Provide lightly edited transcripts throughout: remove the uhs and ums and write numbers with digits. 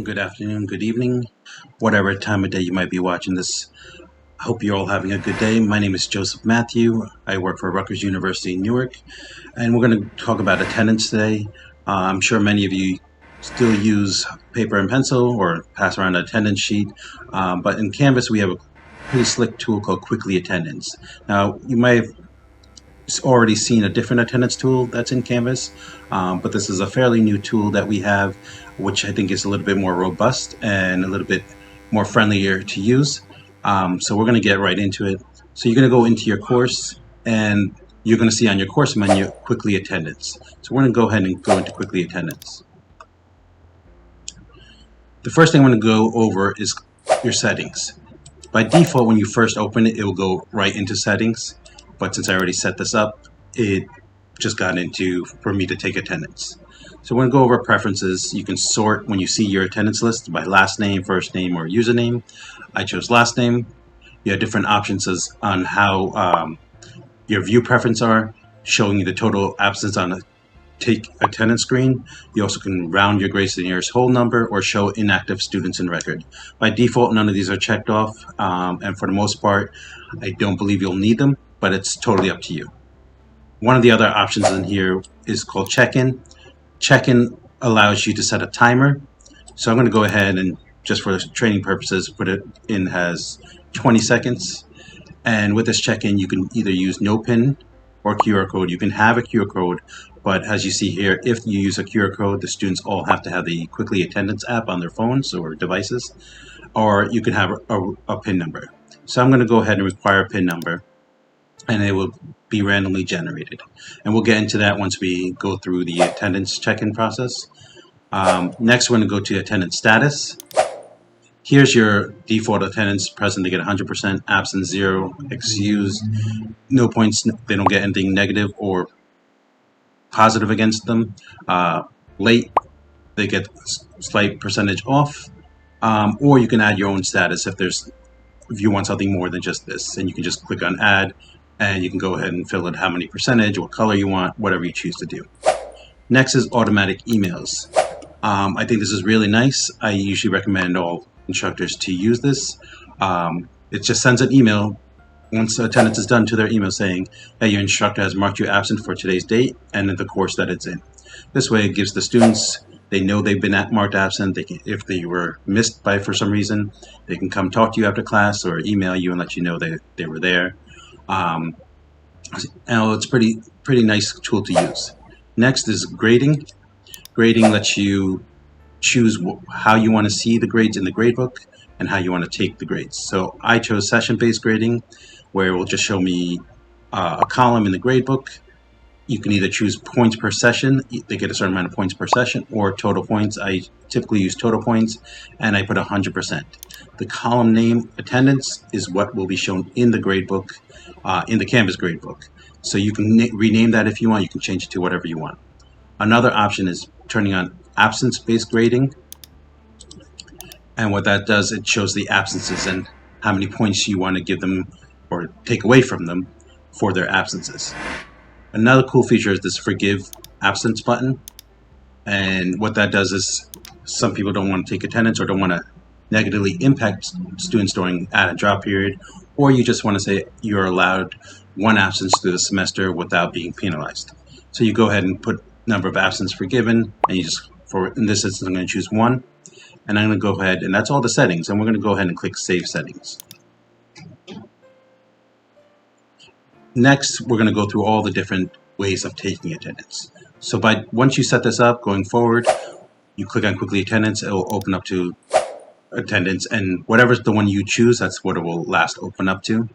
good afternoon, good evening, whatever time of day you might be watching this. I hope you're all having a good day. My name is Joseph Matthew. I work for Rutgers University in Newark, and we're going to talk about attendance today. I'm sure many of you still use paper and pencil or pass around an attendance sheet, but in Canvas we have a pretty slick tool called Qwickly Attendance. Now, you might have already seen a different attendance tool that's in Canvas, but this is a fairly new tool that we have, which I think is a little bit more robust and a little bit more friendlier to use. So we're going to get right into it. So you're going to go into your course, and you're going to see on your course menu Qwickly Attendance. So we're going to go ahead and go into Qwickly Attendance. The first thing I'm going to go over is your settings. By default, when you first open it, it will go right into settings. But since I already set this up, it just got into for me to take attendance. So we're going to go over preferences. You can sort when you see your attendance list by last name, first name, or username. I chose last name. You have different options on how your view preference are, showing you the total absence on a take attendance screen. You also can round your grades to the nearest whole number or show inactive students in record. By default, none of these are checked off, and for the most part, I don't believe you'll need them, but it's totally up to you. One of the other options in here is called check-in. Check-in allows you to set a timer. So I'm going to go ahead and, just for training purposes, put it in as 20 seconds. And with this check-in, you can either use no pin or QR code. You can have a QR code, but as you see here, if you use a QR code, the students all have to have the Qwickly Attendance app on their phones or devices, or you can have a PIN number. So I'm going to go ahead and require a PIN number, and it will be randomly generated. And we'll get into that once we go through the attendance check-in process. Next, we're going to go to attendance status. Here's your default attendance: present, they get 100%, absent 0, excused, no points, they don't get anything negative or positive against them. Late, they get slight percentage off. Or you can add your own status if you want something more than just this, and you can just click on add, and you can go ahead and fill in how many percentage, what color you want, whatever you choose to do. Next is automatic emails. I think this is really nice. I usually recommend all instructors to use this. It just sends an email once attendance is done to their email saying, hey, your instructor has marked you absent for today's date and the course that it's in. This way it gives the students, they know they've been marked absent. If they were missed for some reason, they can come talk to you after class or email you and let you know they were there. And it's pretty nice tool to use. Next is grading. Grading lets you choose how you want to see the grades in the gradebook and how you want to take the grades. So I chose session-based grading, where it will just show me a column in the gradebook. You can either choose points per session, they get a certain amount of points per session, or total points. I typically use total points, and I put 100%. The column name attendance is what will be shown in the gradebook, in the Canvas gradebook. So you can rename that if you want. You can change it to whatever you want. Another option is turning on absence-based grading, and what that does, it shows the absences and how many points you want to give them or take away from them for their absences. Another cool feature is this forgive absence button, and what that does is some people don't want to take attendance or don't want to negatively impact students during add and drop period, or you just want to say you're allowed one absence through the semester without being penalized. So you go ahead and put number of absence forgiven, and in this instance I'm going to choose 1, and I'm going to go ahead, and that's all the settings, and we're going to go ahead and click Save Settings. Next, we're going to go through all the different ways of taking attendance. So once you set this up, going forward, you click on Qwickly Attendance, it will open up to attendance, and whatever's the one you choose, that's what it will last open up to.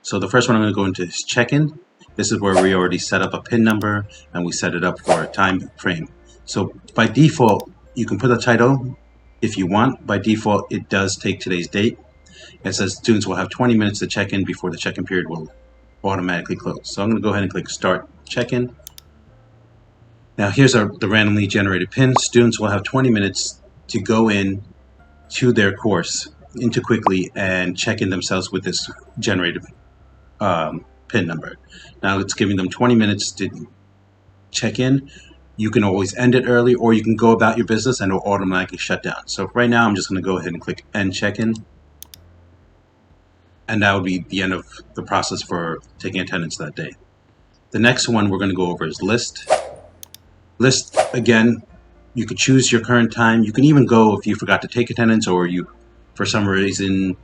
So the first one I'm going to go into is check-in. This is where we already set up a PIN number and we set it up for a time frame. So by default, you can put a title if you want. By default, it does take today's date. It says students will have 20 minutes to check in before the check-in period will automatically close. So I'm going to go ahead and click Start Check-in. Now here's the randomly generated PIN. Students will have 20 minutes to go in to their course into Qwickly and check in themselves with this generated PIN number. Now it's giving them 20 minutes to check in. you can always end it early, or you can go about your business and it will automatically shut down. So right now I'm just going to go ahead and click end check-in, and that would be the end of the process for taking attendance that day. The next one we're going to go over is list. List, again, you could choose your current time. You can even go if you forgot to take attendance, or you, for some reason,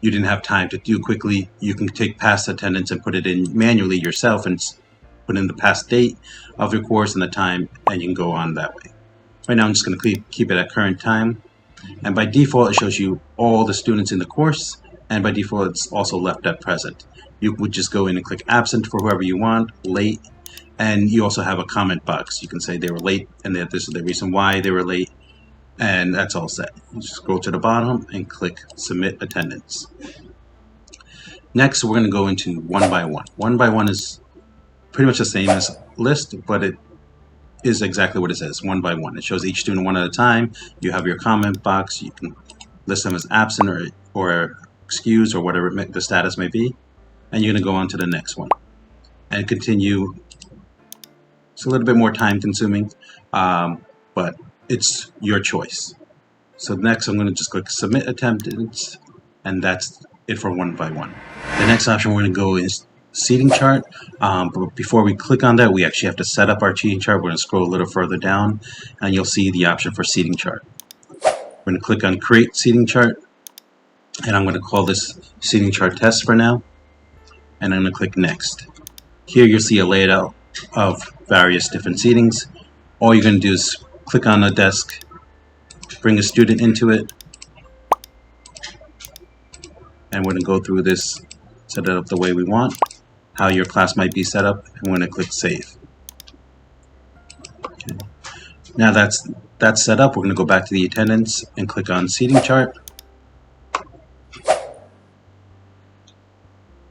you didn't have time to do Qwickly. You can take past attendance and put it in manually yourself and put in the past date of your course and the time, and you can go on that way. Right now I'm just going to keep it at current time, and by default it shows you all the students in the course, and by default it's also left at present. You would just go in and click absent for whoever you want, late, and you also have a comment box. You can say they were late and that this is the reason why they were late, and that's all set. You just scroll to the bottom and click submit attendance. Next we're going to go into one by one. One by one is pretty much the same as list, but it is exactly what it says, one by one. It shows each student one at a time. You have your comment box. You can list them as absent or excused or whatever the status may be. And you're going to go on to the next one and continue. It's a little bit more time consuming, but it's your choice. So next I'm going to just click submit attendance, and that's it for one by one. The next option we're going to go is seating chart, but before we click on that, we actually have to set up our seating chart. We're going to scroll a little further down and you'll see the option for seating chart. We're going to click on create seating chart, and I'm going to call this seating chart test for now, and I'm going to click next. Here you'll see a layout of various different seatings. All you're going to do is click on a desk, bring a student into it, and we're going to go through this, set it up the way we want, how your class might be set up, and we're going to click save. Okay. Now that's set up, we're going to go back to the attendance and click on seating chart.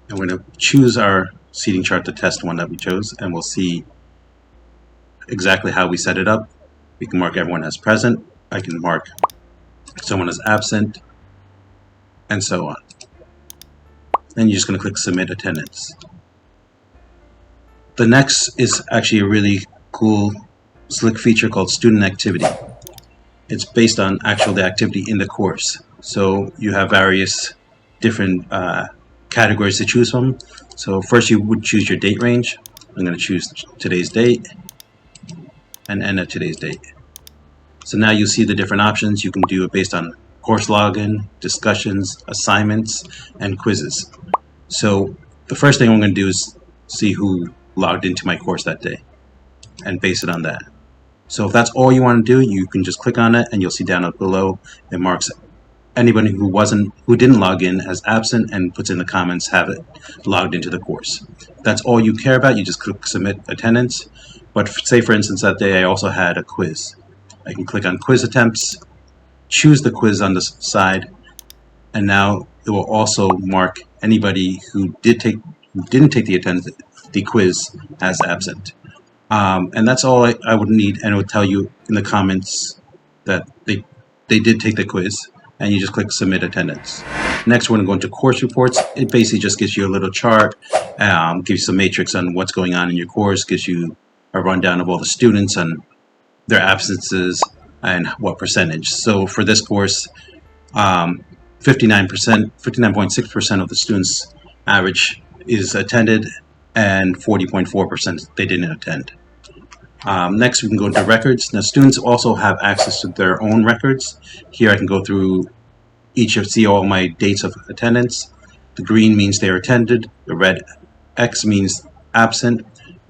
And we're going to choose our seating chart, the test one that we chose, and we'll see exactly how we set it up. We can mark everyone as present, I can mark someone as absent, and so on. Then you're just going to click submit attendance. The next is actually a really cool, slick feature called student activity. It's based on the activity in the course. So you have various different categories to choose from. So first you would choose your date range. I'm going to choose today's date and end at today's date. So now you see the different options. You can do it based on course login, discussions, assignments, and quizzes. So the first thing I'm going to do is see who logged into my course that day and base it on that. So if that's all you want to do, you can just click on it and you'll see down below it marks anybody who didn't log in as absent and puts in the comments have it logged into the course. If that's all you care about, you just click submit attendance. But say for instance that day I also had a quiz. I can click on quiz attempts, choose the quiz on the side, and now it will also mark anybody who didn't take the quiz as absent. And that's all I would need, and it would tell you in the comments that they did take the quiz, and you just click submit attendance. Next we're going to go into course reports. It basically just gives you a little chart, gives you some matrix on what's going on in your course, gives you a rundown of all the students and their absences and what percentage. So for this course, 59.6% of the students average is attended, and 40.4% they didn't attend. Next we can go into records. Now students also have access to their own records. Here I can go through see all my dates of attendance. The green means they are attended, the red X means absent,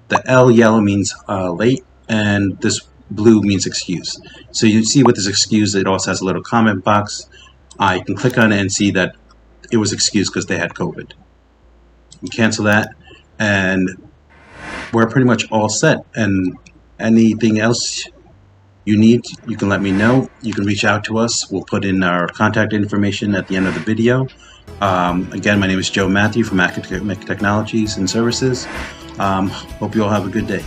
the yellow means late, and this blue means excuse. So you see with this excuse, it also has a little comment box. I can click on it and see that it was excused because they had COVID. You cancel that, and we're pretty much all set. And anything else you need, you can let me know. You can reach out to us. We'll put in our contact information at the end of the video. Again, my name is Joe Matthew from Academic Technologies and Services. Hope you all have a good day.